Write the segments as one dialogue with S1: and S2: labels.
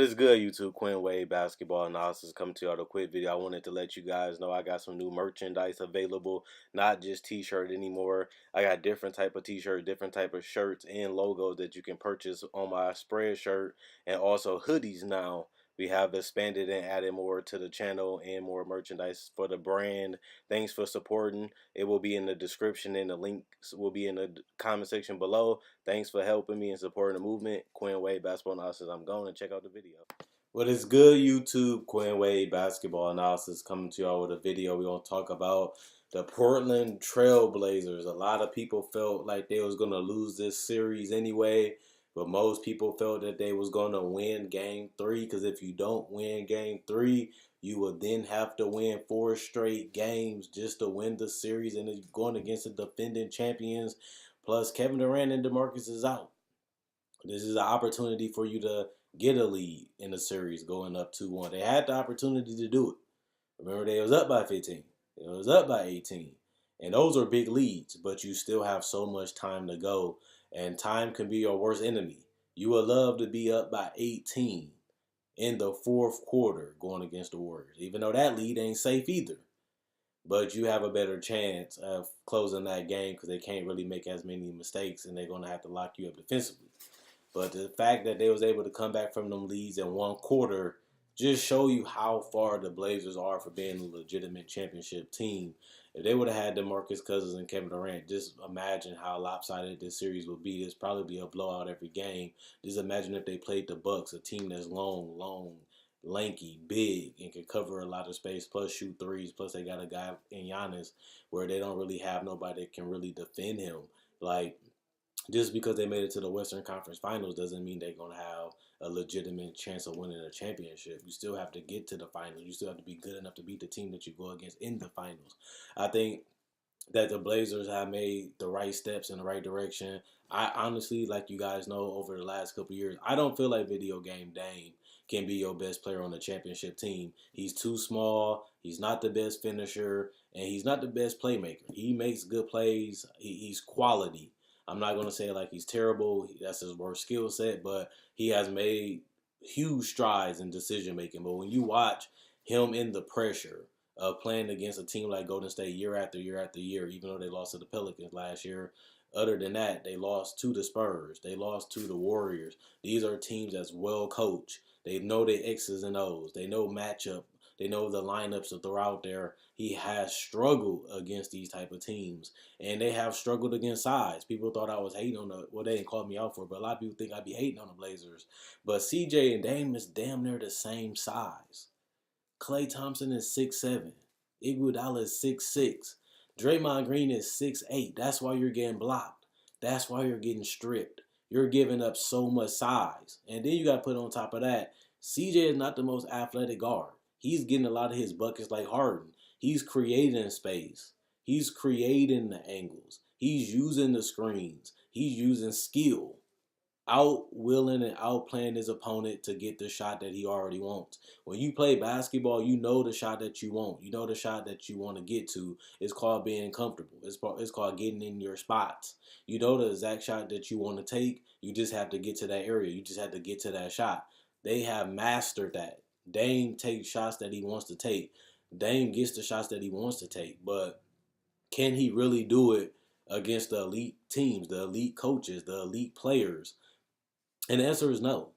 S1: is good, YouTube? Quinn Wade Basketball Analysis coming to you with a quick video. I wanted to let you guys know I got some new merchandise available, not just t-shirt anymore. I got different type of t-shirts, different type of shirts and logos that you can purchase on my spread shirt, and also hoodies now. We have expanded and added more to the channel and more merchandise for the brand. Thanks for supporting. It will be in the description and the links will be in the comment section below. Thanks for helping me and supporting the movement. Quinn Wade Basketball Analysis. I'm going to check out the video. What is good, YouTube? Quinn Wade Basketball Analysis coming to y'all with a video. We're going to talk about the Portland Trail Blazers. A lot of people felt like they was going to lose this series anyway, but most people felt that they was going to win Game 3, because if you don't win Game 3, you will then have to win 4 straight games just to win the series, and it's going against the defending champions. Plus, Kevin Durant and DeMarcus is out. This is an opportunity for you to get a lead in the series going up 2-1. They had the opportunity to do it. Remember, they was up by 15. They was up by 18. And those are big leads, but you still have so much time to go. And time can be your worst enemy. You would love to be up by 18 in the fourth quarter going against the Warriors, even though that lead ain't safe either. But you have a better chance of closing that game because they can't really make as many mistakes, and they're going to have to lock you up defensively. But the fact that they was able to come back from them leads in one quarter just show you how far the Blazers are for being a legitimate championship team. If they would have had DeMarcus Cousins and Kevin Durant, just imagine how lopsided this series would be. There's probably be a blowout every game. Just imagine if they played the Bucks, a team that's long, lanky, big, and can cover a lot of space, plus shoot threes. Plus they got a guy in Giannis where they don't really have nobody that can really defend him. Like, just because they made it to the Western Conference Finals doesn't mean they're going to have a legitimate chance of winning a championship. You still have to get to the finals. You still have to be good enough to beat the team that you go against in the finals. I think that the Blazers have made the right steps in the right direction. I honestly, like you guys know, over the last couple of years, I don't feel like video game Dame can be your best player on the championship team. He's too small. He's not the best finisher, and he's not the best playmaker. He makes good plays. He's quality. I'm not going to say like he's terrible. That's his worst skill set, but he has made huge strides in decision making. But when you watch him in the pressure of playing against a team like Golden State year after year after year, even though they lost to the Pelicans last year, other than that, they lost to the Spurs. They lost to the Warriors. These are teams that's well coached. They know their X's and O's. They know matchup. They know the lineups that throw out there. He has struggled against these type of teams, and they have struggled against size. People thought I was hating on well, they didn't call me out for it, but a lot of people think I'd be hating on the Blazers. But CJ and Dame is damn near the same size. Klay Thompson is 6'7". Iguodala is 6'6". Draymond Green is 6'8". That's why you're getting blocked. That's why you're getting stripped. You're giving up so much size. And then you got to put on top of that, CJ is not the most athletic guard. He's getting a lot of his buckets like Harden. He's creating space. He's creating the angles. He's using the screens. He's using skill. Outwilling and outplaying his opponent to get the shot that he already wants. When you play basketball, you know the shot that you want. You know the shot that you want to get to. It's called being comfortable. It's called getting in your spots. You know the exact shot that you want to take. You just have to get to that area. You just have to get to that shot. They have mastered that. Dame takes shots that he wants to take. Dame gets the shots that he wants to take. But can he really do it against the elite teams, the elite coaches, the elite players? And the answer is no.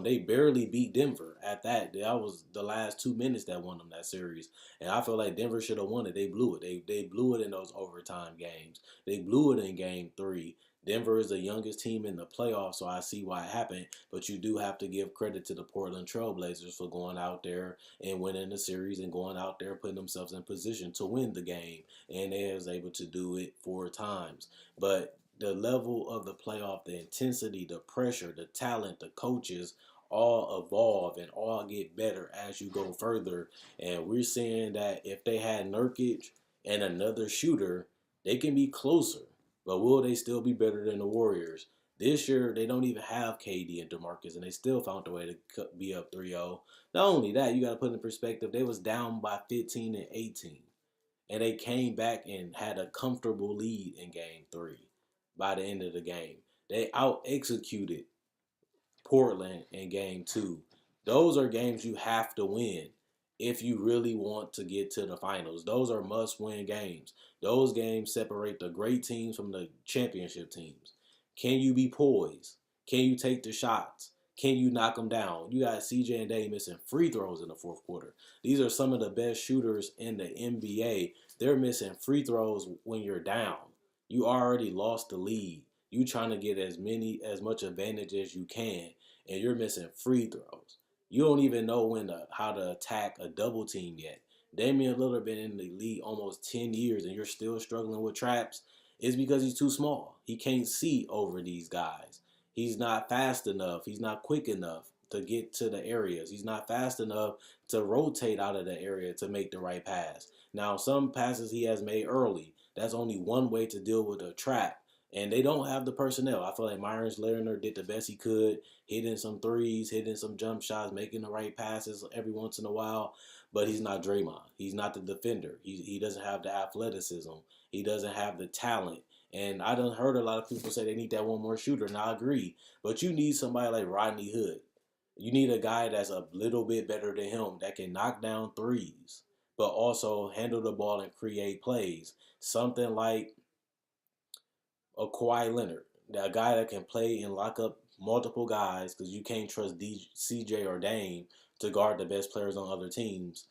S1: They barely beat Denver at that. That was the last 2 minutes that won them that series. And I feel like Denver should have won it. They blew it. They blew it in those overtime games. They blew it in Game 3. Denver is the youngest team in the playoffs, so I see why it happened. But you do have to give credit to the Portland Trail Blazers for going out there and winning the series and going out there putting themselves in position to win the game. And they was able to do it 4 times. But the level of the playoff, the intensity, the pressure, the talent, the coaches all evolve and all get better as you go further. And we're seeing that if they had Nurkic and another shooter, they can be closer. But will they still be better than the Warriors? This year, they don't even have KD and DeMarcus, and they still found a way to be up 3-0. Not only that, you got to put in perspective, they was down by 15 and 18. And they came back and had a comfortable lead in Game 3 by the end of the game. They out-executed Portland in Game 2. Those are games you have to win if you really want to get to the finals. Those are must-win games. Those games separate the great teams from the championship teams. Can you be poised? Can you take the shots? Can you knock them down? You got CJ and Dame missing free throws in the fourth quarter. These are some of the best shooters in the NBA. They're missing free throws when you're down. You already lost the lead. You trying to get as much advantage as you can, and you're missing free throws. You don't even know how to attack a double team yet. Damian Lillard been in the league almost 10 years and you're still struggling with traps. It's because he's too small. He can't see over these guys. He's not fast enough. He's not quick enough to get to the areas. He's not fast enough to rotate out of the area to make the right pass. Now, some passes he has made early, that's only one way to deal with a trap. And they don't have the personnel. I feel like Myers Leonard did the best he could, hitting some threes, hitting some jump shots, making the right passes every once in a while. But he's not Draymond. He's not the defender. He doesn't have the athleticism. He doesn't have the talent. And I done heard a lot of people say they need that one more shooter, and I agree. But you need somebody like Rodney Hood. You need a guy that's a little bit better than him that can knock down threes, but also handle the ball and create plays. Something like a Kawhi Leonard, a guy that can play and lock up multiple guys because you can't trust CJ or Dame to guard the best players on other teams.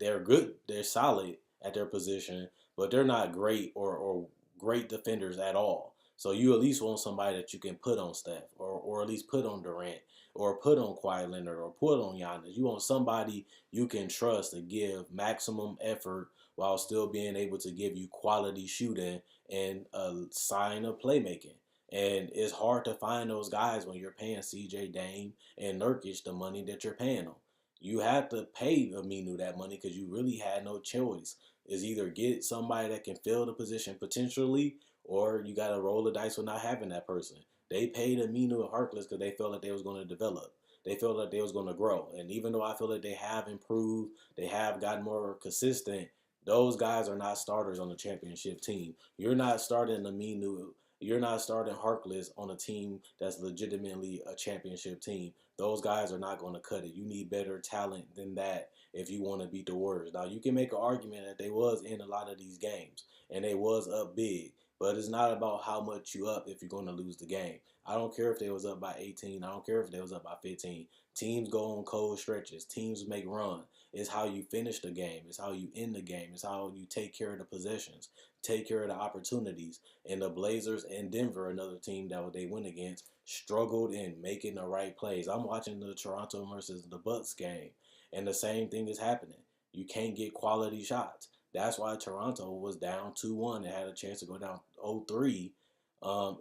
S1: They're good, they're solid at their position, but they're not great or great defenders at all. So you at least want somebody that you can put on Steph or at least put on Durant or put on Kawhi Leonard or put on Giannis. You want somebody you can trust to give maximum effort while still being able to give you quality shooting and a sign of playmaking. And it's hard to find those guys when you're paying CJ, Dame, and Nurkic the money that you're paying them. You have to pay Aminu that money because you really had no choice. Is either get somebody that can fill the position potentially, or you got to roll the dice with not having that person. They paid Aminu and Harkless because they felt like they was going to develop. They felt like they was going to grow. And even though I feel like they have improved, they have gotten more consistent, those guys are not starters on the championship team. You're not starting Aminu. You're not starting Harkless on a team that's legitimately a championship team. Those guys are not going to cut it. You need better talent than that if you want to beat the Warriors. Now, you can make an argument that they was in a lot of these games, and they was up big. But it's not about how much you up if you're going to lose the game. I don't care if they was up by 18. I don't care if they was up by 15. Teams go on cold stretches. Teams make runs. It's how you finish the game. It's how you end the game. It's how you take care of the possessions, take care of the opportunities. And the Blazers and Denver, another team that they went against, struggled in making the right plays. I'm watching the Toronto versus the Bucks game, and the same thing is happening. You can't get quality shots. That's why Toronto was down 2-1 and had a chance to go down 0-3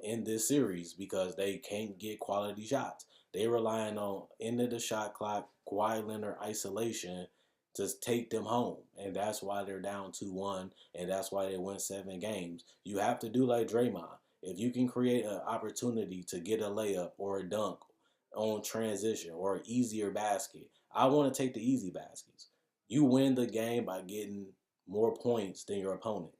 S1: in this series because they can't get quality shots. They relying on end of the shot clock, Kawhi Leonard isolation to take them home. And that's why they're down 2-1, and that's why they win 7 games. You have to do like Draymond. If you can create an opportunity to get a layup or a dunk on transition or an easier basket, I want to take the easy baskets. You win the game by getting more points than your opponent.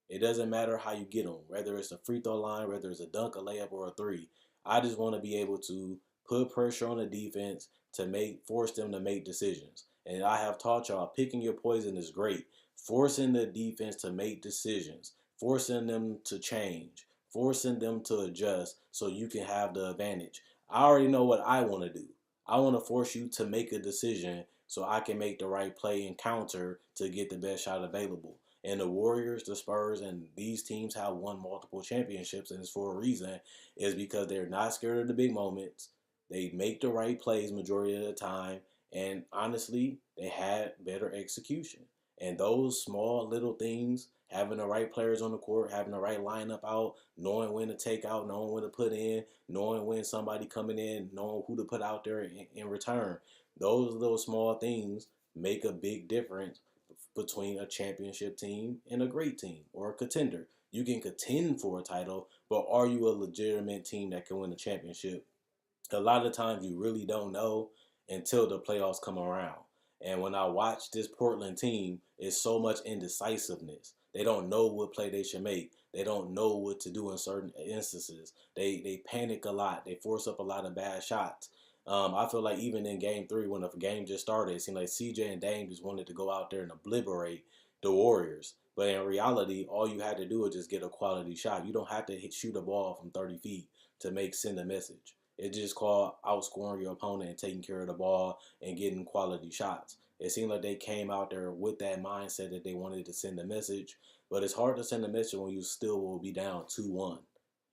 S1: It doesn't matter how you get them, whether it's a free throw line, whether it's a dunk, a layup, or a three. I just want to be able to put pressure on the defense to force them to make decisions. And I have taught y'all picking your poison is great. Forcing the defense to make decisions, forcing them to change, forcing them to adjust so you can have the advantage. I already know what I want to do. I want to force you to make a decision so I can make the right play and counter to get the best shot available. And the Warriors, the Spurs, and these teams have won multiple championships, and it's for a reason, is because they're not scared of the big moments. They make the right plays majority of the time, and honestly, they had better execution. And those small little things, having the right players on the court, having the right lineup out, knowing when to take out, knowing when to put in, knowing when somebody coming in, knowing who to put out there in return. Those little small things make a big difference between a championship team and a great team or a contender. You can contend for a title, but are you a legitimate team that can win a championship? A lot of times you really don't know until the playoffs come around. And when I watch this Portland team, it's so much indecisiveness. They don't know what play they should make. They don't know what to do in certain instances. They panic a lot. They force up a lot of bad shots. I feel like even in Game 3, when the game just started, it seemed like CJ and Dame just wanted to go out there and obliterate the Warriors. But in reality, all you had to do was just get a quality shot. You don't have to shoot a ball from 30 feet to send a message. It's just called outscoring your opponent and taking care of the ball and getting quality shots. It seemed like they came out there with that mindset that they wanted to send a message, but it's hard to send a message when you still will be down 2-1.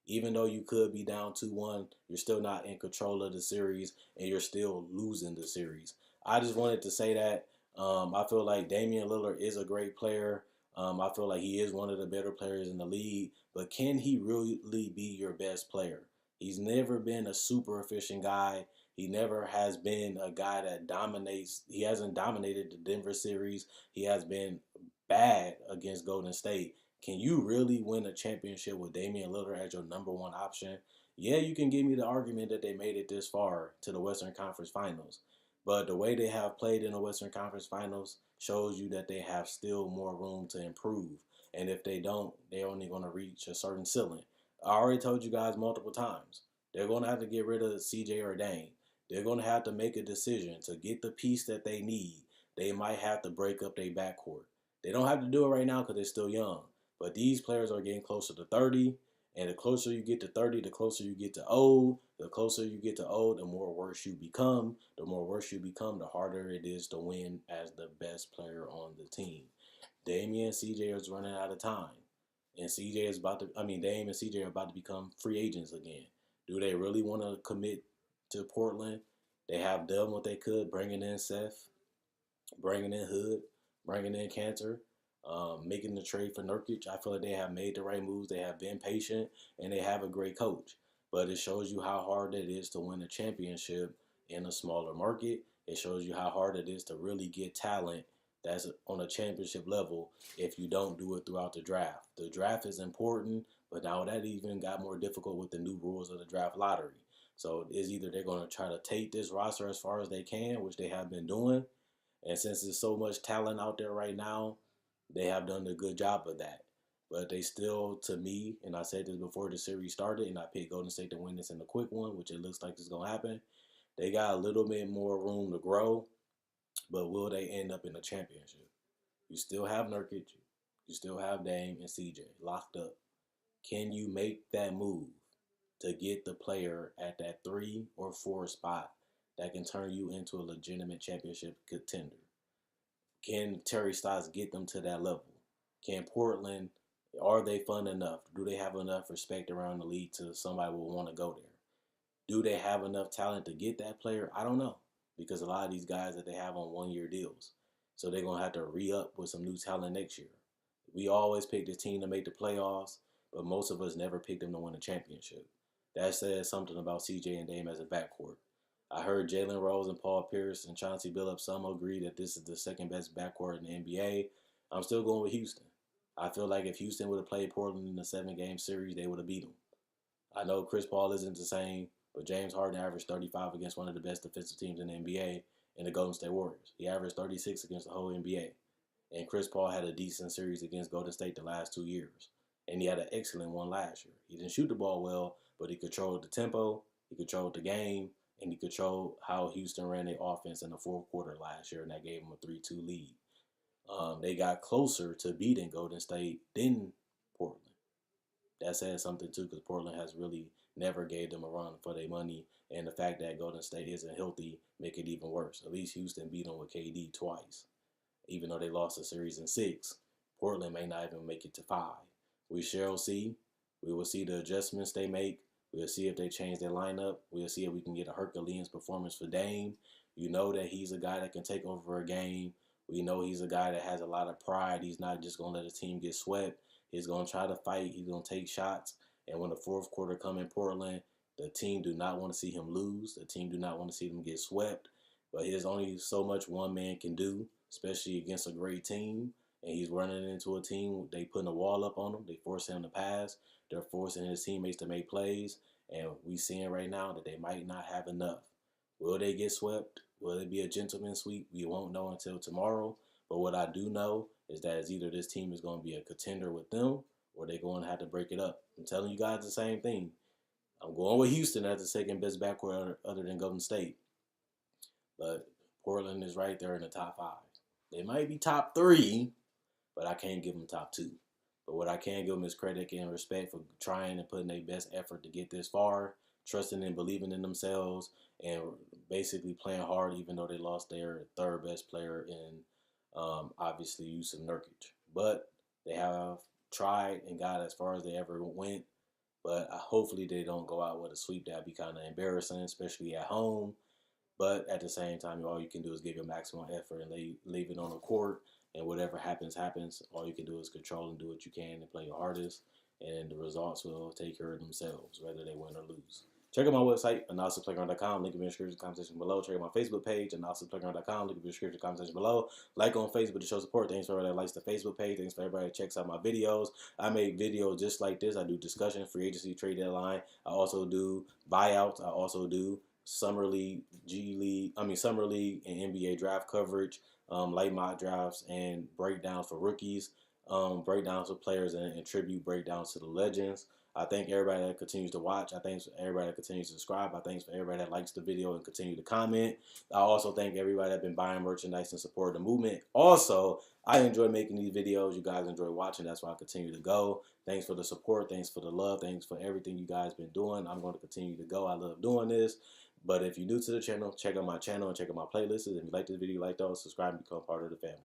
S1: Even though you could be down 2-1, you're still not in control of the series and you're still losing the series. I just wanted to say that I feel like Damian Lillard is a great player. I feel like he is one of the better players in the league, but can he really be your best player? He's never been a super efficient guy. He never has been a guy that dominates. He hasn't dominated the Denver series. He has been bad against Golden State. Can you really win a championship with Damian Lillard as your number one option? Yeah, you can give me the argument that they made it this far to the Western Conference Finals. But the way they have played in the Western Conference Finals shows you that they have still more room to improve. And if they don't, they're only going to reach a certain ceiling. I already told you guys multiple times. They're going to have to get rid of CJ or Dame. They're going to have to make a decision to get the piece that they need. They might have to break up their backcourt. They don't have to do it right now because they're still young. But these players are getting closer to 30. And the closer you get to 30, the closer you get to old. The closer you get to old, the more worse you become. The more worse you become, the harder it is to win as the best player on the team. Damian and CJ is running out of time. And CJ is about to, Dame and CJ are about to become free agents again. Do they really want to commit to Portland? They have done what they could, bringing in Seth, bringing in Hood, bringing in Cantor, making the trade for Nurkic. I feel like they have made the right moves. They have been patient, and they have a great coach. But it shows you how hard it is to win a championship in a smaller market. It shows you how hard it is to really get talent that's on a championship level if you don't do it throughout the draft. The draft is important, but now that even got more difficult with the new rules of the draft lottery. So it's either they're going to try to take this roster as far as they can, which they have been doing, and since there's so much talent out there right now, they have done a good job of that. But they still, to me, and I said this before the series started, and I picked Golden State to win this in the quick one, which it looks like is going to happen. They got a little bit more room to grow, but will they end up in a championship? You still have Nurkic, you still have Dame and CJ locked up. Can you make that move to get the player at that 3 or 4 spot that can turn you into a legitimate championship contender? Can Terry Stotts get them to that level? Can Portland, are they fun enough? Do they have enough respect around the league to somebody will want to go there? Do they have enough talent to get that player? I don't know. Because a lot of these guys that they have on 1-year deals. So they're going to have to re-up with some new talent next year. We always pick the team to make the playoffs, but most of us never picked them to win a championship. That says something about CJ and Dame as a backcourt. I heard Jalen Rose and Paul Pierce and Chauncey Billups, some agree that this is the second best backcourt in the NBA. I'm still going with Houston. I feel like if Houston would have played Portland in the 7-game series, they would have beat them. I know Chris Paul isn't the same, but James Harden averaged 35 against one of the best defensive teams in the NBA in the Golden State Warriors. He averaged 36 against the whole NBA. And Chris Paul had a decent series against Golden State the last 2 years. And he had an excellent one last year. He didn't shoot the ball well, but he controlled the tempo, he controlled the game, and he controlled how Houston ran their offense in the fourth quarter last year, and that gave them a 3-2 lead. They got closer to beating Golden State than Portland. That says something, too, because Portland has really never gave them a run for their money, and the fact that Golden State isn't healthy make it even worse. At least Houston beat them with KD twice. Even though they lost the series in 6, Portland may not even make it to 5. We shall see. We will see the adjustments they make. We'll see if they change their lineup. We'll see if we can get a Herculean performance for Dame. You know that he's a guy that can take over a game. We know he's a guy that has a lot of pride. He's not just going to let his team get swept. He's going to try to fight. He's going to take shots. And when the fourth quarter come in Portland, the team do not want to see him lose. The team do not want to see them get swept. But there's only so much one man can do, especially against a great team. And he's running into a team, they putting a wall up on him. They force him to pass. They're forcing his teammates to make plays. And we seeing right now that they might not have enough. Will they get swept? Will it be a gentleman's sweep? We won't know until tomorrow. But what I do know is that it's either this team is going to be a contender with them or they're going to have to break it up. I'm telling you guys the same thing. I'm going with Houston as the second best backcourt other than Golden State. But Portland is right there in the top 5. They might be top 3, but I can't give them top 2. But what I can give them is credit and respect for trying and putting their best effort to get this far, trusting and believing in themselves, and basically playing hard even though they lost their third best player in obviously Yusuf Nurkic. But they have tried and got as far as they ever went. But hopefully they don't go out with a sweep. That'd be kind of embarrassing, especially at home. But at the same time, all you can do is give your maximum effort and leave it on the court. And whatever happens, happens. All you can do is control and do what you can and play your hardest. And the results will take care of themselves, whether they win or lose. Check out my website, analysisplayground.com. Link in the description, comment section below. Check out my Facebook page, analysisplayground.com. Link in the description, comment section below. Like on Facebook to show support. Thanks for everybody that likes the Facebook page. Thanks for everybody that checks out my videos. I make videos just like this. I do discussion, free agency, trade deadline. I also do buyouts. I also do Summer League, Summer League and NBA draft coverage, late mock drafts, and breakdowns for rookies, breakdowns for players, and tribute breakdowns to the legends. I thank everybody that continues to watch. I thank everybody that continues to subscribe. I thank everybody that likes the video and continue to comment. I also thank everybody that's been buying merchandise and supporting the movement. Also, I enjoy making these videos. You guys enjoy watching. That's why I continue to go. Thanks for the support. Thanks for the love. Thanks for everything you guys been doing. I'm going to continue to go. I love doing this. But if you're new to the channel, check out my channel and check out my playlists. If you like this video, like those, subscribe and become part of the family.